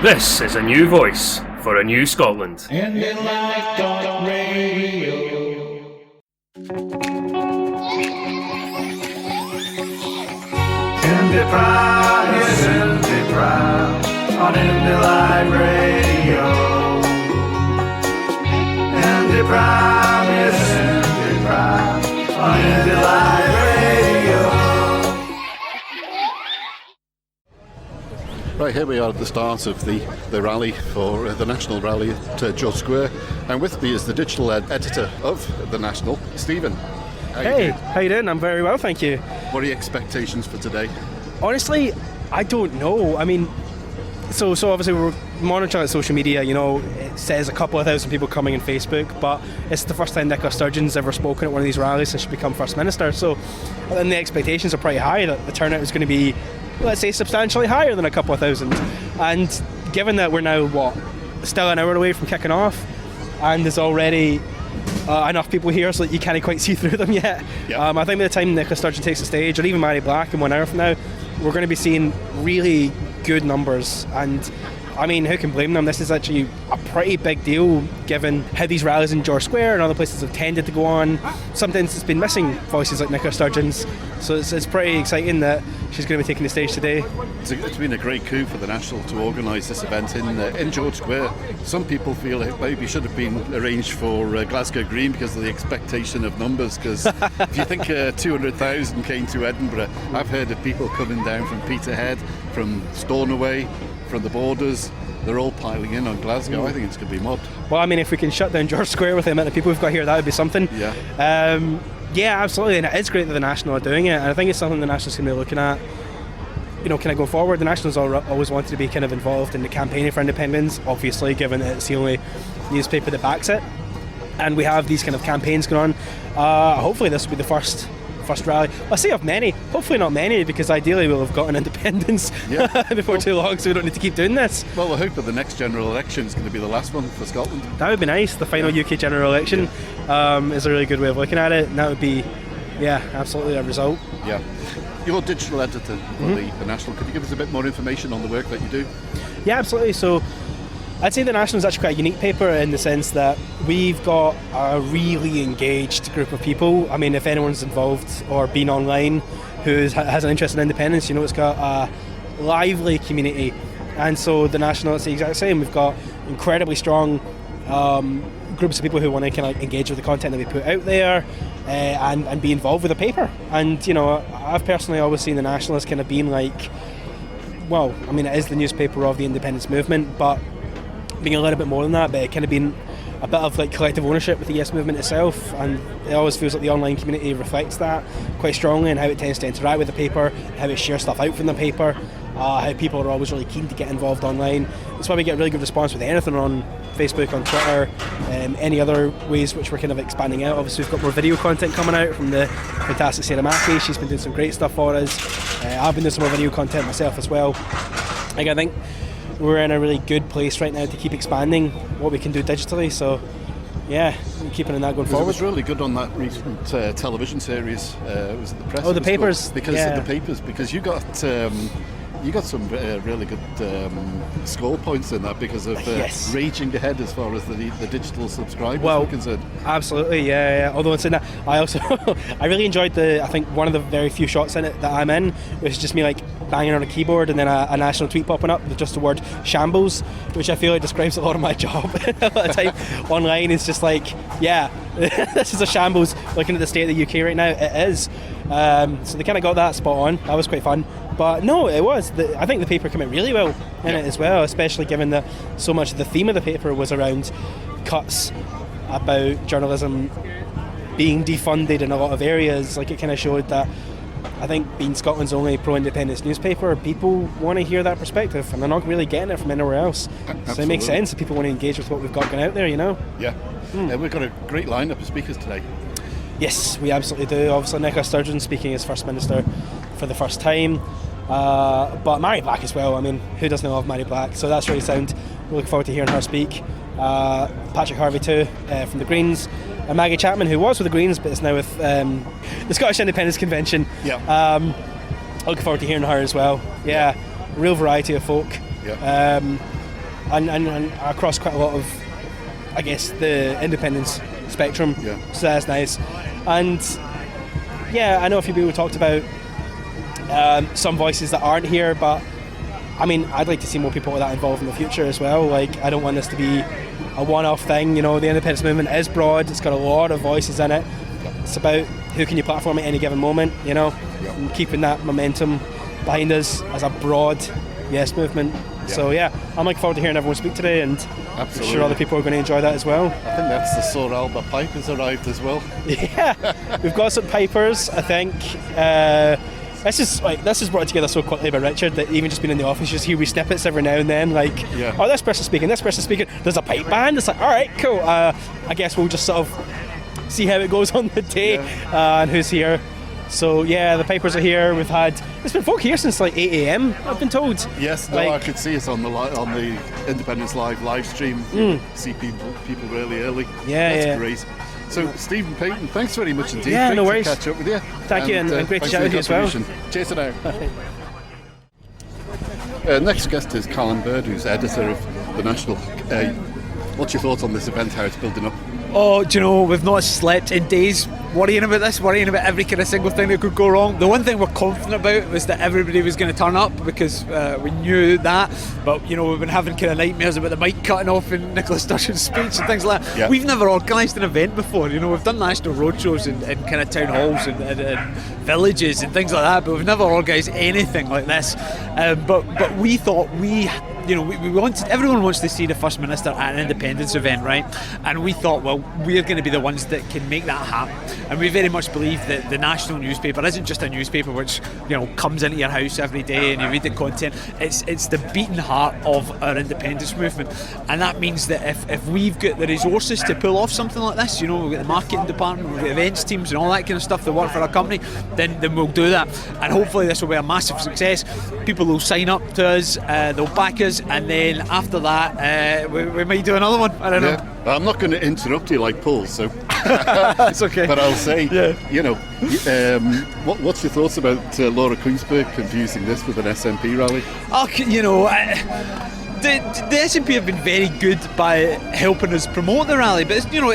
This is a new voice for a new Scotland. IndyLive.Radio. IndyPram is IndyPram on IndyLive.Radio. IndyPram is IndyPram on IndyLive.Radio. Right, here we are at the start of the rally for the National Rally at George Square, and with me is the digital editor of the National, Stephen. How you doing? I'm very well, thank you. What are your expectations for today? Honestly, I don't know. I mean, so obviously we're monitoring on social media, you know, it says a couple of thousand people coming on Facebook, but it's the first time Nicola Sturgeon's ever spoken at one of these rallies since she became First Minister, so then the expectations are pretty high that the turnout is going to be, let's say, substantially higher than a couple of thousand. And given that we're now, still an hour away from kicking off, and there's already enough people here so that you can't quite see through them yet. Yep. I think by the time Nicola Sturgeon takes the stage, or even Mary Black in 1 hour from now, we're going to be seeing really good numbers. And I mean, who can blame them? This is actually a pretty big deal given how these rallies in George Square and other places have tended to go on. Sometimes it's been missing voices like Nicola Sturgeon's, so it's pretty exciting that she's going to be taking the stage today. It's been a great coup for the National to organise this event in George Square. Some people feel it maybe should have been arranged for Glasgow Green because of the expectation of numbers, because if you think 200,000 came to Edinburgh, I've heard of people coming down from Peterhead, from Stornoway, from the borders. They're all piling in on Glasgow. I think it's going to be mobbed. Well, I mean, if we can shut down George Square with the amount of people we've got here, that would be something. Yeah. Yeah, absolutely, and it is great that the National are doing it, and I think it's something the National's going to be looking at, you know, kind of going forward. The Nationals always wanted to be kind of involved in the campaigning for independence, obviously, given that it's the only newspaper that backs it, and we have these kind of campaigns going on. Hopefully this will be the first rally. I say of many, hopefully not many, because ideally we'll have gotten independence before too long, so we don't need to keep doing this. Well, I hope that the next general election is going to be the last one for Scotland. That would be nice. The final UK general election is a really good way of looking at it, and that would be, absolutely a result. Yeah. You're digital editor for the National. Could you give us a bit more information on the work that you do? Yeah, absolutely. So I'd say the National is actually quite a unique paper in the sense that we've got a really engaged group of people. I mean, if anyone's involved or been online who has an interest in independence, you know, it's got a lively community. And so the National, it's the exact same. We've got incredibly strong groups of people who want to kind of engage with the content that we put out there and be involved with the paper. And, you know, I've personally always seen the National as kind of being like, well, I mean, it is the newspaper of the independence movement, but being a little bit more than that, but it kind of been a bit of like collective ownership with the Yes movement itself, and it always feels like the online community reflects that quite strongly, and how it tends to interact with the paper, how it shares stuff out from the paper, how people are always really keen to get involved online. That's why we get really good response with anything on Facebook, on Twitter, any other ways which we're kind of expanding out. Obviously we've got more video content coming out from the fantastic Sarah Mackey. She's been doing some great stuff for us. I've been doing some more video content myself as well. Like, I think we're in a really good place right now to keep expanding what we can do digitally, so yeah, keeping on that going forward. It was really good on that recent television series. Was it the press? Oh, the papers. Because of the papers, because you got some really good score points in that because of raging ahead as far as the digital subscribers are concerned. Absolutely, yeah. Although in saying that, I also I really enjoyed I think one of the very few shots in it that I'm in was just me like banging on a keyboard and then a national tweet popping up with just the word shambles, which I feel like describes a lot of my job. A lot of time online is just like, this is a shambles. Looking at the state of the UK right now, it is. So they kind of got that spot on. That was quite fun. But no, it was. I think the paper came out really well in it as well, especially given that so much of the theme of the paper was around cuts about journalism being defunded in a lot of areas. Like, it kind of showed that I think being Scotland's only pro-independence newspaper, people want to hear that perspective, and they're not really getting it from anywhere else. Absolutely. So it makes sense that people want to engage with what we've got going out there, you know? Yeah. We've got a great lineup of speakers today. Yes, we absolutely do. Obviously, Nicola Sturgeon speaking as First Minister for the first time. But Mary Black as well. I mean, who doesn't love Mary Black? So that's really sound. We're looking forward to hearing her speak. Patrick Harvey too, from the Greens. And Maggie Chapman, who was with the Greens but is now with the Scottish Independence Convention. Yeah. Looking forward to hearing her as well. Yeah. Real variety of folk. and across quite a lot of, I guess, the independence spectrum. Yeah. So that's nice. And yeah, I know a few people talked about some voices that aren't here, but I mean, I'd like to see more people like that involved in the future as well. Like, I don't want this to be a one-off thing. You know, the independence movement is broad. It's got a lot of voices in it. It's about who can you platform at any given moment, you know, and keeping that momentum behind us as a broad yes movement. So yeah, I'm looking forward to hearing everyone speak today, and I'm sure other people are going to enjoy that as well. I think that's the Sir Albert Pipe has arrived as well. Yeah, we've got some pipers, I think. This is brought together so quickly by Richard that even just being in the office, you just hear wee snippets every now and then, like, oh, this person's speaking, there's a pipe band. It's like, alright, cool. I guess we'll just sort of see how it goes on the day and who's here. So yeah, the pipers are here. There's been folk here since like 8 a.m. I've been told. Yes, no, I could see us on the Independence live stream. See people really early. That's great. So, Stephen Paton, thanks very much indeed. Yeah, great no worries. to catch up with you. Thank you, and great to chat with you as well. Cheers it out. Next guest is Callum, Baird, who's editor of The National. What's your thoughts on this event, how it's building up? Oh, do you know, we've not slept in days worrying about this, worrying about every kind of single thing that could go wrong. The one thing we're confident about was that everybody was going to turn up, because we knew that. But, you know, we've been having kind of nightmares about the mic cutting off in Nicola Sturgeon's speech and things like that. Yeah. We've never organised an event before. You know, we've done national roadshows in kind of town halls and villages and things like that, but we've never organised anything like this. But we thought we wanted, everyone wants to see the First Minister at an independence event, right? And we thought, well, we're going to be the ones that can make that happen. And we very much believe that the national newspaper isn't just a newspaper which, you know, comes into your house every day and you read the content. It's the beating heart of our independence movement. And that means that if we've got the resources to pull off something like this, you know, we've got the marketing department, we've got events teams and all that kind of stuff that work for our company, then we'll do that. And hopefully this will be a massive success. People will sign up to us, they'll back us, and then after that we might do another one. I don't know. I'm not going to interrupt you like Paul, so it's okay. But I'll say, you know, what's your thoughts about Laura Queensberg confusing this with an SNP rally? Oh, you know, the SNP have been very good by helping us promote the rally, but you know,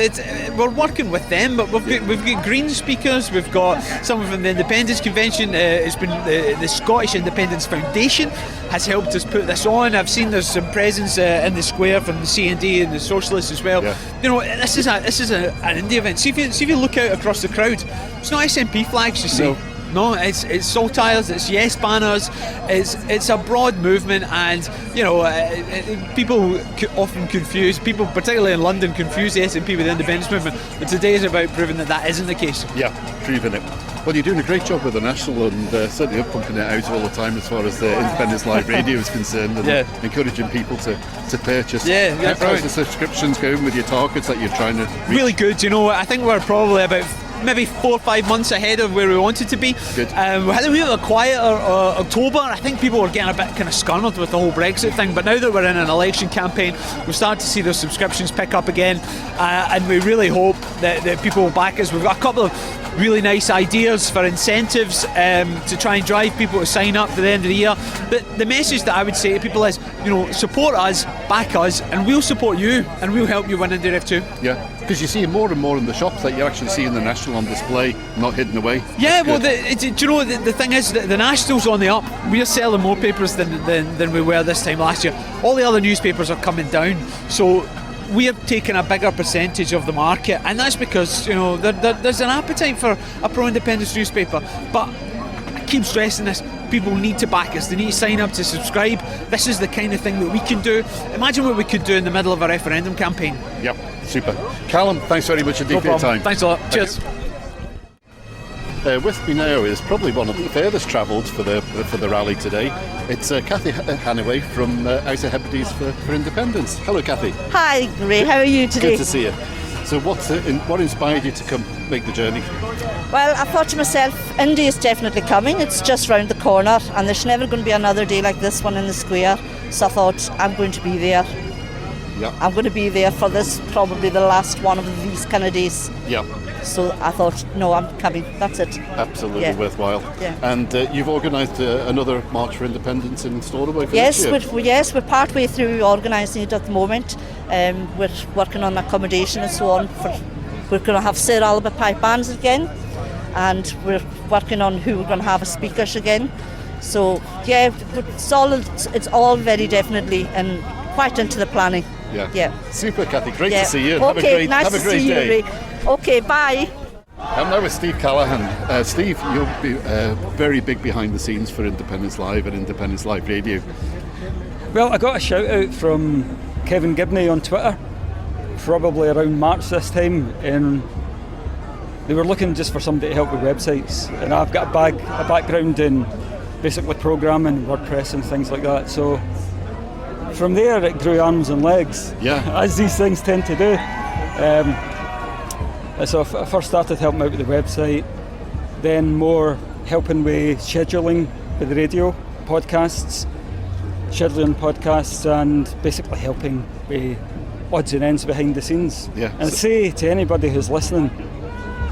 we're working with them. But we've got green speakers, we've got someone from the Independence Convention. It's been the Scottish Independence Foundation has helped us put this on. I've seen there's some presence in the square from the CND and the Socialists as well. Yeah. You know, this is an indie event. See if you look out across the crowd, it's not SNP flags you see. No, it's saltires, it's yes banners, it's a broad movement, and you know, people often confuse, people particularly in London confuse the SNP with the independence movement, but today is about proving that isn't the case. Yeah, proving it. Well, you're doing a great job with the National, and certainly pumping it out all the time as far as the Independence Live Radio is concerned, and encouraging people to purchase. How's the subscriptions going with your targets that you're trying to reach? Really good, you know, I think we're probably about maybe 4 or 5 months ahead of where we wanted to be. Good. We had a wee bit of a quieter October. I think people were getting a bit kind of scunnered with the whole Brexit thing, but now that we're in an election campaign, we've started to see those subscriptions pick up again, and we really hope that people will back us. We've got a couple of really nice ideas for incentives to try and drive people to sign up for the end of the year. But the message that I would say to people is, you know, support us, back us, and we'll support you, and we'll help you win IndyRef too. Yeah, because you see more and more in the shops that you actually see in the National on display, not hidden away. Yeah, well, do you know, the thing is that the National's on the up. We're selling more papers than we were this time last year. All the other newspapers are coming down, so we're taking a bigger percentage of the market, and that's because, you know, there's an appetite for a pro-independence newspaper. But I keep stressing this, people need to back us, they need to sign up to subscribe. This is the kind of thing that we can do. Imagine what we could do in the middle of a referendum campaign. Yep, super. Callum, thanks very much indeed for your time. Thanks a lot. Cheers. With me now is probably one of the furthest travelled for the rally today. It's Cathy Hannaway from out of Hebrides for Independence. Hello, Cathy. Hi, Ray. How are you today? Good to see you. So what inspired you to come make the journey? Well, I thought to myself, Indy is definitely coming. It's just round the corner, and there's never going to be another day like this one in the square. So I thought, I'm going to be there. Yeah. I'm going to be there for this, probably the last one of these kind of days. Yeah. So I thought, no, I'm coming. That's it. Absolutely Yeah. worthwhile. Yeah. And you've organised another March for Independence in Stornoway for Yes, this year. we're partway through organising it at the moment. We're working on accommodation and so on. We're going to have Sir Albert Pipe Bands again, and we're working on who we're going to have as speakers again. So yeah, it's all very definitely and quite into the planning. Yeah. Super, Cathy. Great Yeah. to see you. Okay, nice have a to great see you, day. Ray. Okay, bye. I'm now with Steve Callaghan. Steve, you'll be very big behind the scenes for Independence Live and Independence Live Radio. Well, I got a shout out from Kevin Gibney on Twitter, probably around March this time, and they were looking just for somebody to help with websites. And I've got a background in basically programming, WordPress and things like that. So from there it grew arms and legs, as these things tend to do. So I first started helping out with the website, then more helping with scheduling with the radio, scheduling podcasts and basically helping with odds and ends behind the scenes. Yeah. And say to anybody who's listening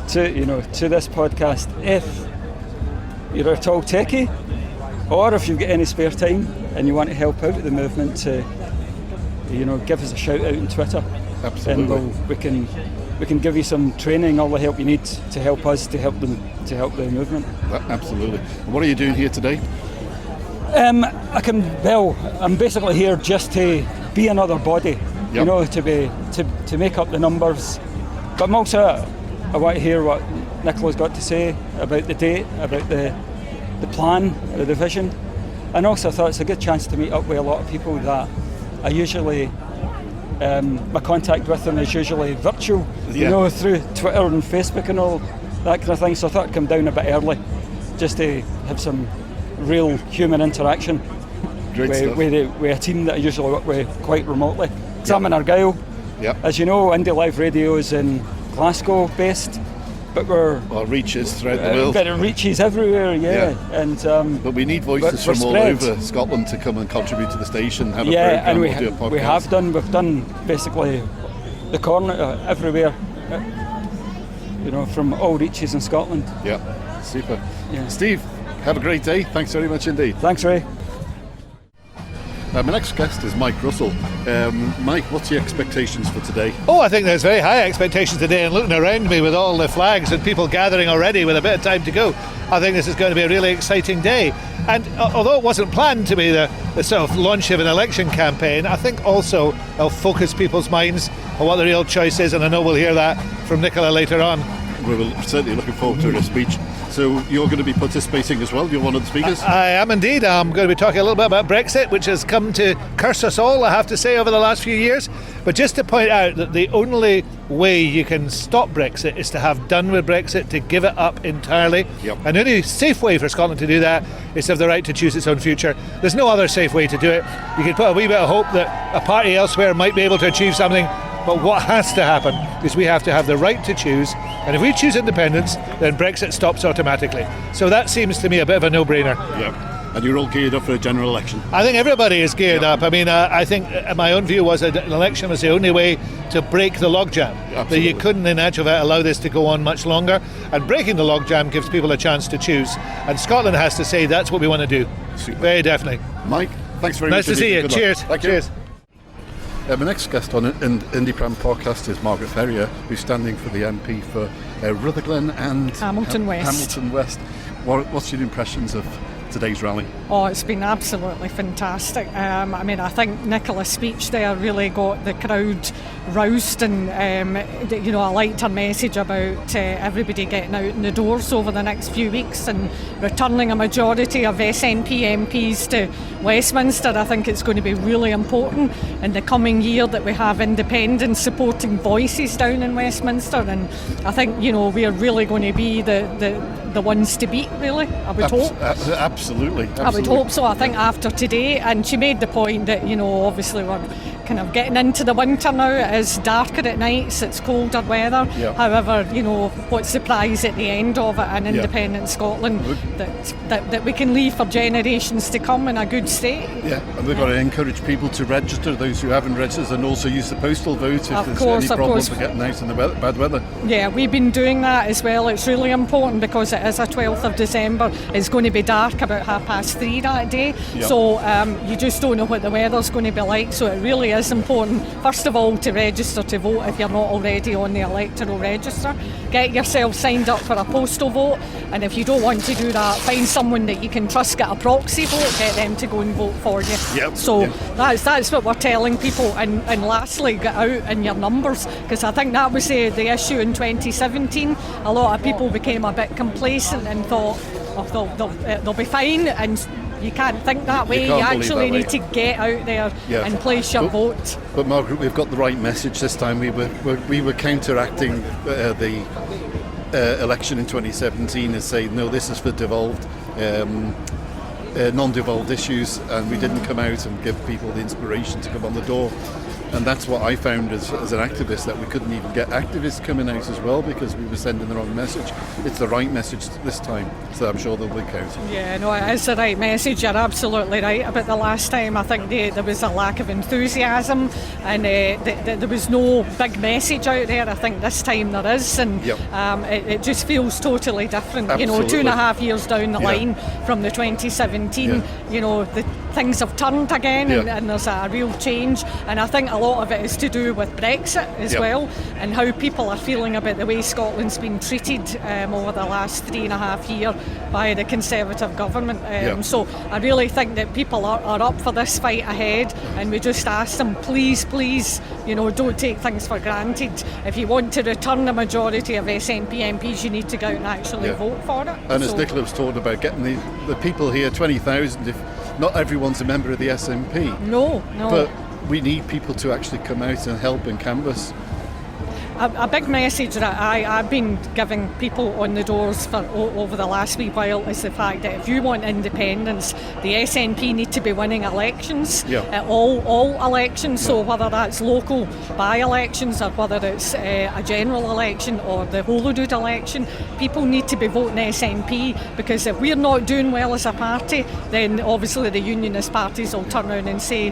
to this podcast, if you're at all techie, or if you've got any spare time and you want to help out with the movement, to give us a shout out on Twitter. Absolutely. And we can give you some training, all the help you need to help us to help the movement. Absolutely. And what are you doing here today? I'm basically here just to be another body, to make up the numbers. But I'm also, I want to hear what Nicola's got to say about the date, about the plan, the vision. And also I thought it's a good chance to meet up with a lot of people that I usually, my contact with them is usually virtual, through Twitter and Facebook and all that kind of thing. So I thought I'd come down a bit early just to have some real human interaction with a team that I usually work with quite remotely. So I'm in Argyll. As you know, IndyLive.Radio is in Glasgow based, but our reaches throughout the world. But it reaches everywhere, And but we need voices from all over Scotland to come and contribute to the station, have a program, and do a podcast. We've done basically the corner everywhere, from all reaches in Scotland. Yeah, super. Yeah. Steve, have a great day. Thanks very much indeed. Thanks, Ray. My next guest is Mike Russell. Mike, what's your expectations for today? Oh, I think there's very high expectations today, and looking around me with all the flags and people gathering already with a bit of time to go, I think this is going to be a really exciting day. And although it wasn't planned to be the sort of launch of an election campaign, I think also it'll focus people's minds on what the real choice is, and I know we'll hear that from Nicola later on. We're certainly looking forward to her speech. So you're going to be participating as well? You're one of the speakers? I am indeed. I'm going to be talking a little bit about Brexit, which has come to curse us all, I have to say, over the last few years. But just to point out that the only way you can stop Brexit is to have done with Brexit, to give it up entirely. And the only safe way for Scotland to do that is to have the right to choose its own future. There's no other safe way to do it. You can put a wee bit of hope that a party elsewhere might be able to achieve something, but what has to happen is we have to have the right to choose, and if we choose independence, then Brexit stops automatically. So that seems to me a bit of a no-brainer. Yeah. And you're all geared up for a general election? I think everybody is geared up. I mean, I think my own view was that an election was the only way to break the logjam. That you couldn't, in actual fact, allow this to go on much longer. And breaking the logjam gives people a chance to choose. And Scotland has to say that's what we want to do. Super. Very definitely. Mike, thanks very Nice much. to see you. Cheers. Cheers. My next guest on IndyPram podcast is Margaret Ferrier, who's standing for the MP for Rutherglen and Hamilton West. Hamilton West. What's your impressions of today's rally? Oh, it's been absolutely fantastic. I think Nicola's speech there really got the crowd roused, and I liked her message about everybody getting out in the doors over the next few weeks and returning a majority of SNP MPs to Westminster. I think it's going to be really important in the coming year that we have independent supporting voices down in Westminster, and I think we're really going to be the ones to beat, really, I would hope. Absolutely. I would hope so. I think after today, and she made the point that obviously we're kind of getting into the winter now. It is darker at nights, it's colder weather. Yeah. However, what's the prize at the end of it in independent Scotland that we can leave for generations to come in a good state. Yeah, and we've got to encourage people to register, those who haven't registered, and also use the postal vote if there's any problems with getting out in the bad weather. Yeah, we've been doing that as well. It's really important because it is a 12th of December. It's going to be dark about 3:30 that day. Yep. So you just don't know what the weather's going to be like. So it really is important, first of all, to register to vote if you're not already on the electoral register. Get yourself signed up for a postal vote. And if you don't want to do that, find someone that you can trust, get a proxy vote, get them to go and vote for you. Yep. So that's what we're telling people. And lastly, get out in your numbers, because I think that was the issue in 2017. A lot of people became a bit complacent and thought, they'll be fine, and you can't think that way. You actually need to get out there and place your vote. But Margaret, we've got the right message this time. We were counteracting the election in 2017 and saying, no, this is for devolved, non-devolved issues, and we didn't come out and give people the inspiration to come on the door. And that's what I found as an activist, that we couldn't even get activists coming out as well because we were sending the wrong message. It's the right message this time, so I'm sure they'll be counting. Yeah, no, it is the right message. You're absolutely right about the last time. I think there was a lack of enthusiasm, and there was no big message out there. I think this time there is, and it just feels totally different. Absolutely. 2.5 years down the line from the 2017, the things have turned again, and there's a real change. And I think a lot of it is to do with Brexit as well, and how people are feeling about the way Scotland's been treated over the last 3.5 years by the Conservative government. So I really think that people are up for this fight ahead, and we just ask them, please, don't take things for granted. If you want to return the majority of SNP MPs, you need to go out and actually vote for it. And as Nicola was talking about, getting the people here, 20,000, if not everyone's a member of the SNP. No. But we need people to actually come out and help and canvass. A big message that I've been giving people on the doors for over the last wee while is the fact that if you want independence, the SNP need to be winning elections, all elections. So whether that's local by-elections or whether it's a general election or the Holyrood election, people need to be voting SNP, because if we're not doing well as a party, then obviously the unionist parties will turn around and say,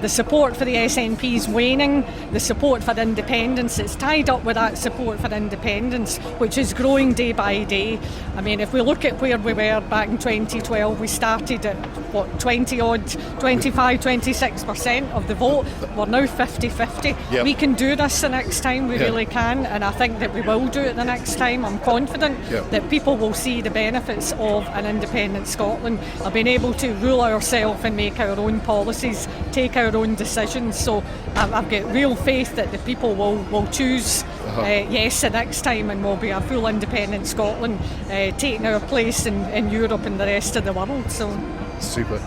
the support for the SNP is waning, the support for independence, it's tied up with that support for independence, which is growing day by day. I mean, if we look at where we were back in 2012, we started at 26% of the vote. We're now 50-50. We can do this the next time, we really can, and I think that we will do it the next time. I'm confident that people will see the benefits of an independent Scotland, of being able to rule ourselves and make our own policies, take our own decisions. So I've got real faith that the people will choose yes the next time, and will be a full independent Scotland, taking our place in Europe and the rest of the world. So super.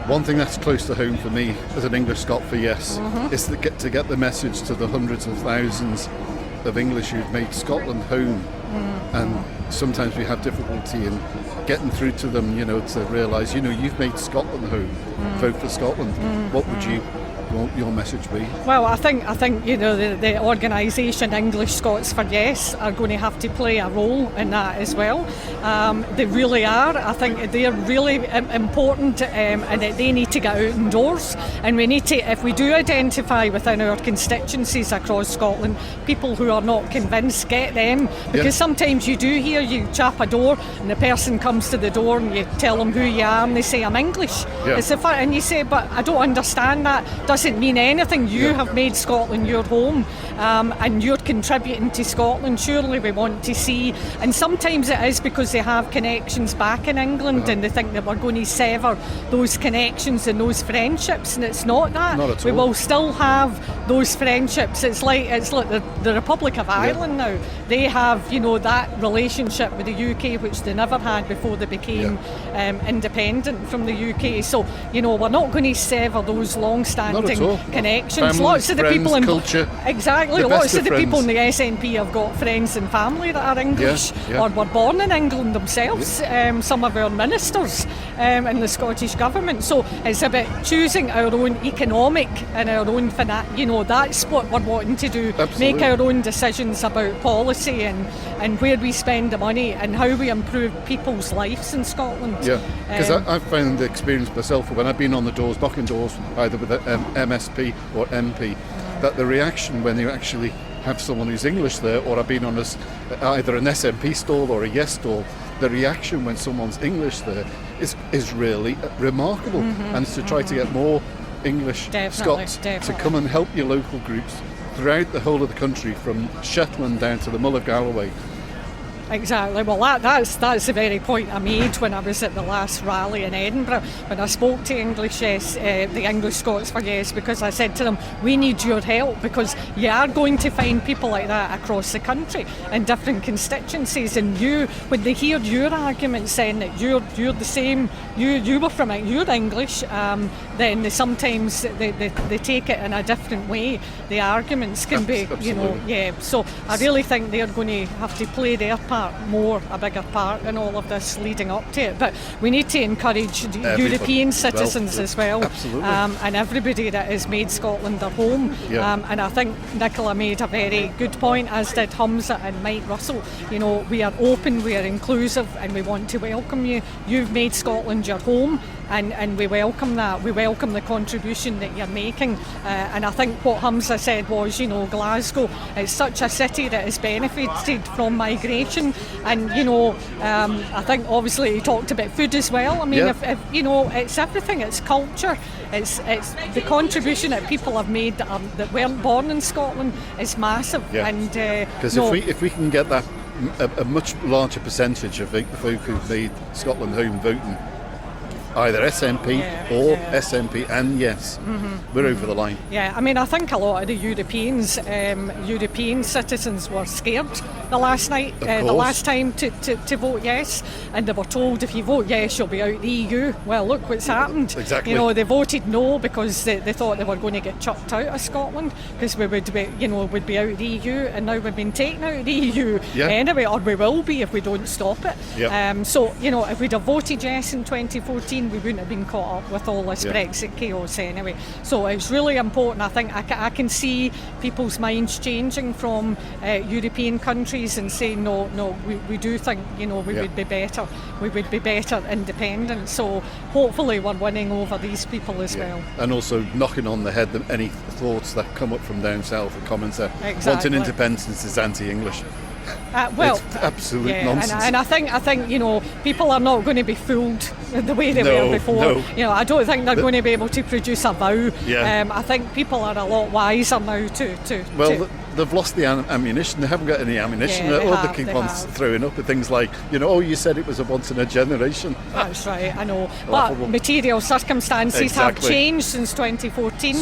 One thing that's close to home for me as an English Scot for Yes is to get the message to the hundreds of thousands of English who've made Scotland home, and sometimes we have difficulty in getting through to them, to realise, you've made Scotland home. Vote for Scotland. What would your message be? Well, I think the organisation English Scots for Yes are going to have to play a role in that as well. They really are. I think they're really important, and that they need to get out indoors. And we need to, if we do identify within our constituencies across Scotland people who are not convinced, get them, because sometimes you do hear, you chap a door and the person comes to the door and you tell them who you are and they say, I'm English. And you say, but I don't understand that. Doesn't mean anything. You have made Scotland your home, and you're contributing to Scotland. Surely we want to see, and sometimes it is because they have connections back in England and they think that we're going to sever those connections and those friendships, and it's not that. Not at we all. will still have those friendships. It's like the Republic of Ireland now. They have that relationship with the UK, which they never had before they became independent from the UK. So we're not going to sever those long-standing connections. Families, lots of the friends, people in culture, exactly. the Lots best of the of people on the SNP have got friends and family that are English or were born in England themselves. Some of our ministers in the Scottish Government. So it's about choosing our own economic and our own that's what we're wanting to do. Absolutely. Make our own decisions about policy and where we spend the money and how we improve people's lives in Scotland. Yeah, because I've found the experience myself when I've been on the doors, knocking doors, either with an MSP or MP, that the reaction when you actually have someone who's English there, or I've been on either an SNP stall or a Yes stall, the reaction when someone's English there is really remarkable. And it's to try to get more English Scots to come and help your local groups throughout the whole of the country, from Shetland down to the Mull of Galloway. Exactly. Well, that's the very point I made when I was at the last rally in Edinburgh, when I spoke to the English Scots for Yes, because I said to them, we need your help, because you are going to find people like that across the country in different constituencies, and when they hear your arguments saying that you're the same, you were from it, you're English, then sometimes they take it in a different way. The arguments can be, so I really think they're going to have to play their part a bigger part in all of this leading up to it. But we need to encourage European citizens as well, and everybody that has made Scotland their home. And I think Nicola made a very good point, as did Humza and Mike Russell. We are open, we are inclusive, and we want to welcome you. You've made Scotland your home, and we welcome that. We welcome the contribution that you're making. And I think what Humza said was, Glasgow, it's such a city that has benefited from migration. And, I think obviously he talked about food as well. I mean, if it's everything, it's culture. It's the contribution that people have made that weren't born in Scotland is massive. And because if we can get that a much larger percentage of the folk who've made Scotland home voting, either SNP or SNP and Yes, we're over the line. Yeah, I mean, I think a lot of the European citizens were scared the last night, the last time to vote Yes, and they were told, if you vote Yes, you'll be out of the EU. Well, look what's happened. Exactly. They voted No because they thought they were going to get chucked out of Scotland, because we would be out of the EU, and now we've been taken out of the EU anyway, or we will be if we don't stop it. So, if we'd have voted Yes in 2014, we wouldn't have been caught up with all this Brexit chaos anyway. So it's really important. I think I can see people's minds changing from European countries and saying, no, we do think, we would be better. We would be better independent. So hopefully we're winning over these people as well. And also knocking on the head any thoughts that come up from down south and comments that wanting independence is anti-English. It's absolute nonsense. And I think people are not going to be fooled the way they were before. I don't think they're going to be able to produce a vow. I think people are a lot wiser now they've lost the ammunition. They haven't got any ammunition. They keep on throwing up at things like, you said it was a once in a generation. That's right, I know. But material circumstances have changed since 2014.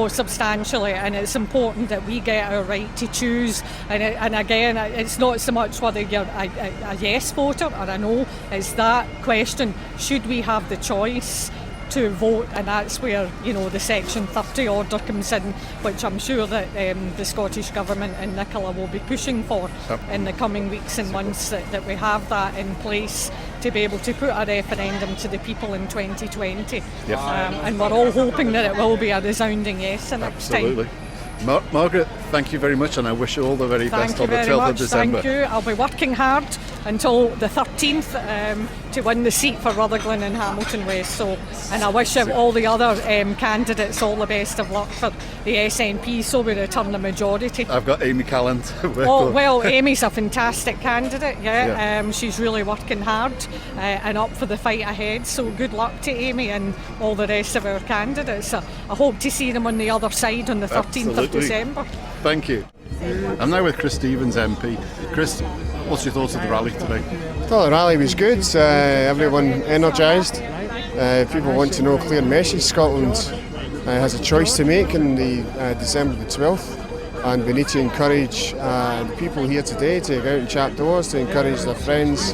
Substantially. And it's important that we get our right to choose. And again, it's not so much whether you're a yes voter or a no. It's that question, should we have the choice to vote? And that's where the Section 30 order comes in, which I'm sure that the Scottish Government and Nicola will be pushing for in the coming weeks and months, that we have that in place to be able to put a referendum to the people in 2020. And we're all hoping that it will be a resounding yes the next time. Margaret, thank you very much, and I wish you all the very best on the 12th of December. Thank you. I'll be working hard until the 13th to win the seat for Rutherglen and Hamilton West. And I wish all the other candidates all the best of luck for the SNP, so we return the majority. I've got Amy Callan to work on. Well, Amy's a fantastic candidate, she's really working hard and up for the fight ahead, so good luck to Amy and all the rest of our candidates. I hope to see them on the other side on the 13th of December. Thank you. I'm now with Chris Stevens MP. Chris, what's your thoughts of the rally today? I thought the rally was good, everyone energised. People want to know a clear message. Scotland has a choice to make in the December the 12th, and we need to encourage the people here today to go out and chat doors, to encourage their friends,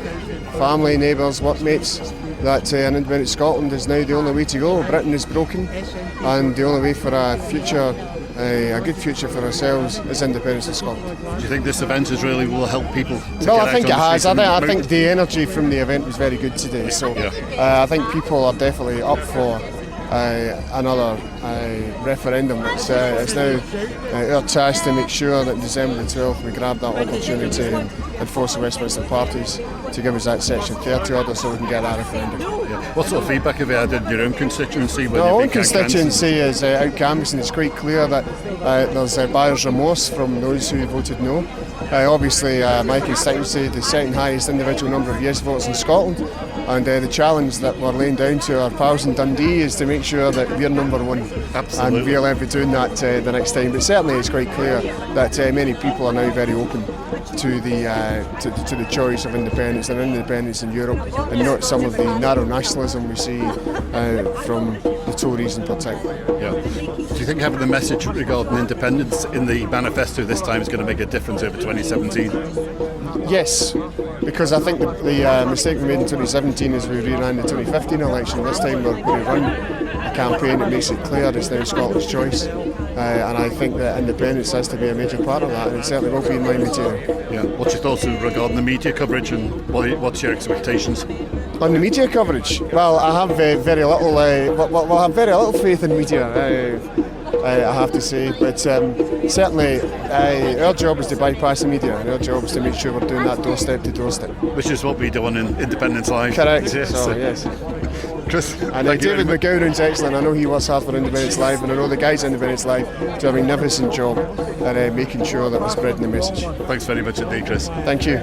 family, neighbours, workmates, that an independent Scotland is now the only way to go. Britain is broken, and the only way for a future a good future for ourselves as independents in Scotland. Do you think this event will help people? Well, I think it has. I think the energy from the event was very good today. So I think people are definitely up for another referendum. It's now our task to make sure that December the 12th we grab that opportunity and force the Westminster parties to give us that Section 30 order so we can get that referendum. What sort of feedback have you had in your own constituency? Our own constituency is out canvassing. It's quite clear that there's buyer's remorse from those who voted no. Obviously, my constituency, the second highest individual number of yes votes in Scotland, and the challenge that we're laying down to our pals in Dundee is to make sure that we're number one. Absolutely. And we'll be doing that the next time. But certainly it's quite clear that many people are now very open to the choice of independence and independence in Europe, and not some of the narrow nationalism we see from the Tories in particular. Do you think having the message regarding independence in the manifesto this time is going to make a difference over 2017? Yes, because I think the mistake we made in 2017 is we reran the 2015 election. This time we're going to run a campaign that makes it clear it's now Scotland's choice, and I think that independence has to be a major part of that, and it certainly will be in my material. What's your thoughts regarding the media coverage, and what's your expectations? On the media coverage, well, I have very little. I have very little faith in media. I have to say, but certainly our job is to bypass the media, and our job is to make sure we're doing that doorstep to doorstep. Which is what we do on Independence Live. Correct. Yes. So, yes. Chris, and David McGowan's excellent. I know he works hard for Independence Live, and I know the guys at Independence Live do a magnificent job at making sure that we're spreading the message. Thanks very much indeed, Chris. Thank you.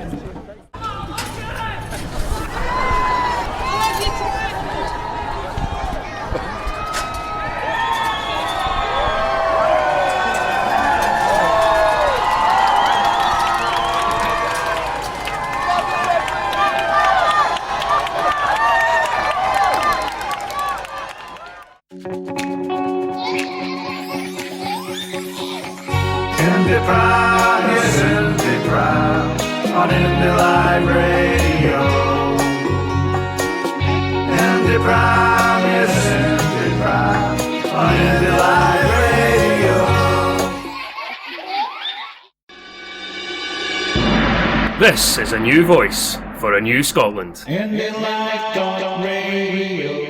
IndyPram, yes, IndyPram on IndyLive.Radio. IndyPram, yes, IndyPram on IndyLive.Radio. This is a new voice for a new Scotland. IndyLive.Radio.